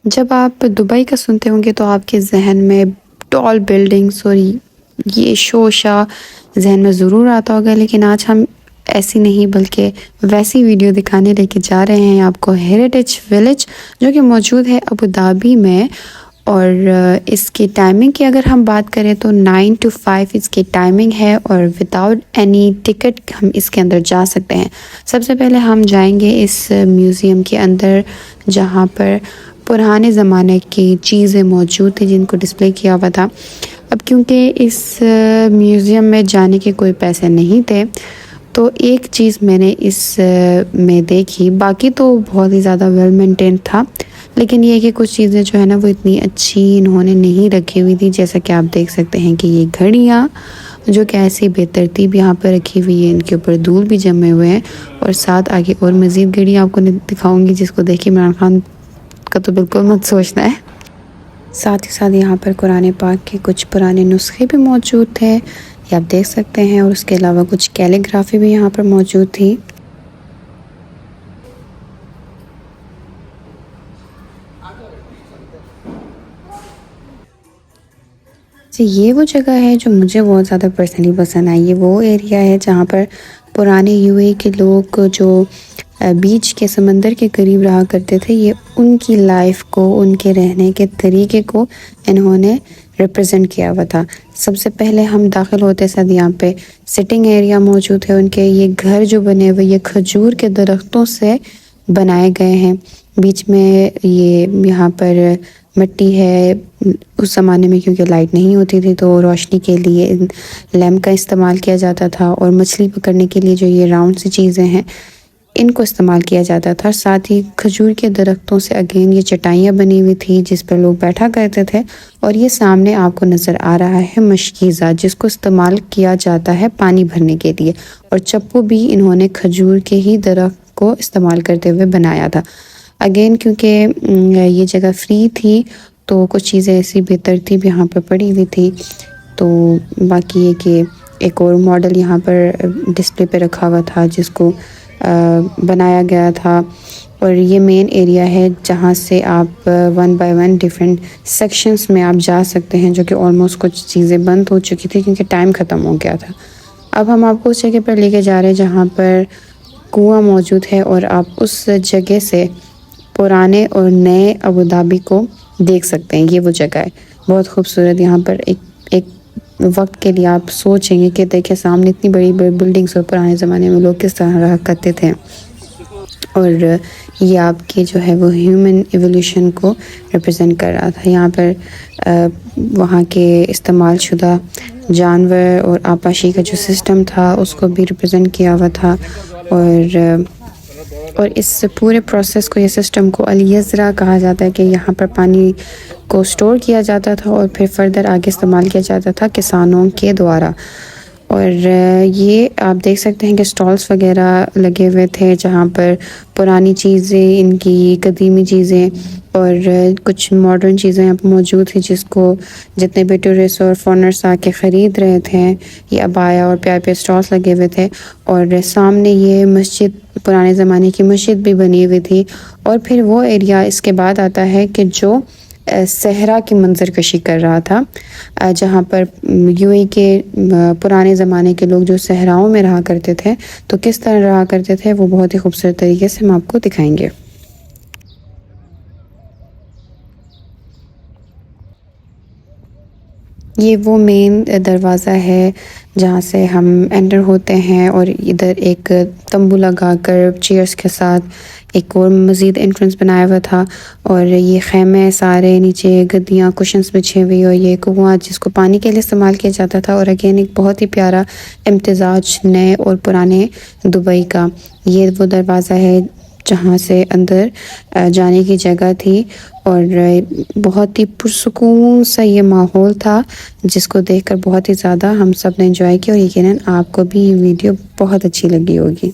जब आप दुबई का सुनते होंगे तो आपके जहन में टॉल बिल्डिंग्स और ये शोशा जहन में ज़रूर आता होगा, लेकिन आज हम ऐसी नहीं बल्कि वैसी वीडियो दिखाने लेके जा रहे हैं आपको हेरिटेज विलेज, जो कि मौजूद है अबू धाबी में। और इसकी टाइमिंग की अगर हम बात करें तो 9 to 5 इसकी टाइमिंग है और विदाउट एनी टिकट हम इसके अंदर जा सकते हैं। सबसे पहले हम जाएंगे इस म्यूज़ियम के अंदर, जहाँ पर पुराने ज़माने की चीज़ें मौजूद थी जिनको डिस्प्ले किया हुआ था। अब क्योंकि इस म्यूज़ियम में जाने के कोई पैसे नहीं थे, तो एक चीज़ मैंने इस में देखी, बाकी तो बहुत ही ज़्यादा वेल मेंटेन था, लेकिन ये कि कुछ चीज़ें जो है ना वो इतनी अच्छी इन्होंने नहीं रखी हुई थी। जैसा कि आप देख सकते हैं कि ये घड़ियाँ जो कि ऐसी बेतरतीब यहाँ पर रखी हुई है, इनके ऊपर धूल भी जमे हुए हैं। और साथ आगे और मज़ीद घड़ियाँ आपको दिखाऊंगी, जिसको देखिए इमरान खान का तो बिल्कुल मत सोचना है। साथ ही साथ यहाँ पर कुरान पाक के कुछ पुराने नुस्खे भी मौजूद थे, ये आप देख सकते हैं। और उसके अलावा कुछ कैलीग्राफी भी यहाँ पर मौजूद थी। जी, ये वो जगह है जो मुझे बहुत ज़्यादा पर्सनली पसंद आई। ये वो एरिया है जहाँ पर पुराने यूएई के लोग जो बीच के समंदर के करीब रहा करते थे, ये उनकी लाइफ को, उनके रहने के तरीके को इन्होंने रिप्रेजेंट किया हुआ था। सबसे पहले हम दाखिल होते साथ यहाँ पे सिटिंग एरिया मौजूद है उनके। ये घर जो बने हुए ये खजूर के दरख्तों से बनाए गए हैं। बीच में ये यहाँ पर मिट्टी है। उस ज़माने में क्योंकि लाइट नहीं होती थी तो रोशनी के लिए लैम्प का इस्तेमाल किया जाता था, और मछली पकड़ने के लिए जो ये राउंड सी चीज़ें हैं इनको इस्तेमाल किया जाता था। साथ ही खजूर के दरख्तों से अगेन ये चटाइयाँ बनी हुई थी जिस पर लोग बैठा करते थे। और ये सामने आपको नज़र आ रहा है मशकीज़ा, जिसको इस्तेमाल किया जाता है पानी भरने के लिए। और चप्पू भी इन्होंने खजूर के ही दरख्त को इस्तेमाल करते हुए बनाया था। अगेन क्योंकि ये जगह फ्री थी तो कुछ चीज़ें ऐसी बेतरतीब यहाँ पर पड़ी हुई थी। तो बाकी ये कि एक और मॉडल यहाँ पर डिस्प्ले पे रखा हुआ था जिसको बनाया गया था। और ये मेन एरिया है जहाँ से आप 1 by 1 डिफरेंट सेक्शंस में आप जा सकते हैं, जो कि ऑलमोस्ट कुछ चीज़ें बंद हो चुकी थी क्योंकि टाइम ख़त्म हो गया था। अब हम आपको उस जगह पर लेके जा रहे हैं जहाँ पर कुआं मौजूद है, और आप उस जगह से पुराने और नए अबू धाबी को देख सकते हैं। ये वो जगह है, बहुत खूबसूरत। यहाँ पर एक वक्त के लिए आप सोचेंगे कि देखिए सामने इतनी बड़ी बड़ी बिल्डिंग्स और पुराने ज़माने में लोग किस तरह रहा करते थे। और ये आपके जो है वो ह्यूमन एवोल्यूशन को रिप्रेजेंट कर रहा था। यहाँ पर वहाँ के इस्तेमाल शुदा जानवर और आपाशी का जो सिस्टम था उसको भी रिप्रेजेंट किया हुआ था। और इस पूरे प्रोसेस को, ये सिस्टम को अल-यज़रा कहा जाता है कि यहाँ पर पानी को स्टोर किया जाता था और फिर फर्दर आगे इस्तेमाल किया जाता था किसानों के द्वारा। और ये आप देख सकते हैं कि स्टॉल्स वगैरह लगे हुए थे जहाँ पर पुरानी चीज़ें, इनकी कदीमी चीज़ें और कुछ मॉडर्न चीज़ें यहाँ पर मौजूद थी, जिसको जितने भी टूरिस्ट और फॉरनर्स आके ख़रीद रहे थे। ये अबाया और प्यार पे स्टॉल्स लगे हुए थे। और सामने ये मस्जिद, पुराने ज़माने की मस्जिद भी बनी हुई थी। और फिर वो एरिया इसके बाद आता है कि जो सहरा की मंजर कशी कर रहा था, जहाँ पर यूएई के पुराने ज़माने के लोग जो सहराओं में रहा करते थे तो किस तरह रहा करते थे, वो बहुत ही खूबसूरत तरीके से हम आपको दिखाएंगे। ये वो मेन दरवाज़ा है जहाँ से हम एंटर होते हैं, और इधर एक तंबू लगाकर चेयर्स के साथ एक और मज़ीद एंट्रेंस बनाया हुआ था। और ये ख़ैमे सारे, नीचे गद्दियाँ, कुशन्स बिछे हुई, और ये कुआँ जिसको पानी के लिए इस्तेमाल किया जाता था। और अगेन एक बहुत ही प्यारा इम्तिज़ाज नए और पुराने दुबई का। ये वो दरवाज़ा है जहाँ से अंदर जाने की जगह थी। और बहुत ही पुरसुकून सा ये माहौल था जिसको देखकर बहुत ही ज़्यादा हम सब ने एंजॉय किया, और यकीनन आपको भी ये वीडियो बहुत अच्छी लगी होगी।